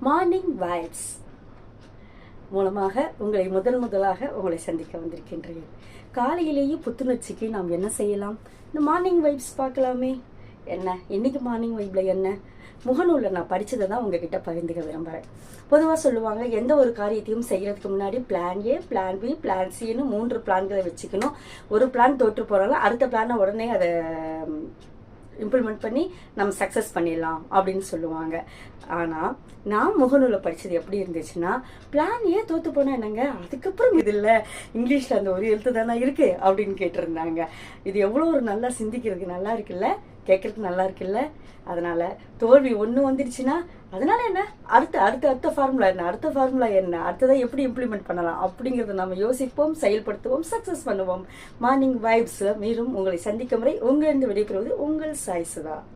Morning vibes மூலமாக உங்களை முதலாக உங்களை சந்திக்க வந்திருக்கின்றேன். காலையிலேயே புத்துணர்ச்சிக்கு நாம் என்ன செய்யலாம்? இந்த மார்னிங் வைப்ஸ் பார்க்கலாமே. என்ன இன்னைக்கு மார்னிங் வைப்ல என்ன முகநூலில் நான் படித்ததை தான் உங்ககிட்ட பகிர்ந்துக்க விரும்புகிறேன். பொதுவாக சொல்லுவாங்க, எந்த ஒரு காரியத்தையும் செய்கிறதுக்கு முன்னாடி plan A, plan B, plan சின்னு 3 பிளான்களை வச்சுக்கணும். ஒரு பிளான் தோற்று போகிறாலும் அடுத்த பிளானை உடனே அதை இம்ப்ளிமெண்ட் பண்ணி நம்ம சக்ஸஸ் பண்ணிடலாம் அப்படின்னு சொல்லுவாங்க. ஆனால் நான் முகநூலை படித்தது எப்படி இருந்துச்சுன்னா, பிளான் ஏ தோற்று போனால் என்னங்க, அதுக்கப்புறம் இது இல்லை, இங்கிலீஷில் அந்த ஒரு எழுத்து தானே இருக்குது அப்படின்னு கேட்டிருந்தாங்க. இது எவ்வளோ ஒரு நல்லா சிந்திக்கிறதுக்கு நல்லா இருக்குல்ல, கேட்கறதுக்கு நல்லா இருக்குல்ல. அதனால் தோல்வி ஒன்று வந்துடுச்சுன்னா அதனால என்ன, அடுத்த ஃபார்முலா என்ன, அடுத்ததை எப்படி இம்ப்ளிமெண்ட் பண்ணலாம் அப்படிங்கிறத நம்ம யோசிப்போம், செயல்படுத்துவோம், சக்ஸஸ் பண்ணுவோம். மார்னிங் வைப்ஸில் மீண்டும் உங்களை சந்திக்கும் வரை உங்களிருந்து விடைபெறுவது உங்கள் சாய் சுதா.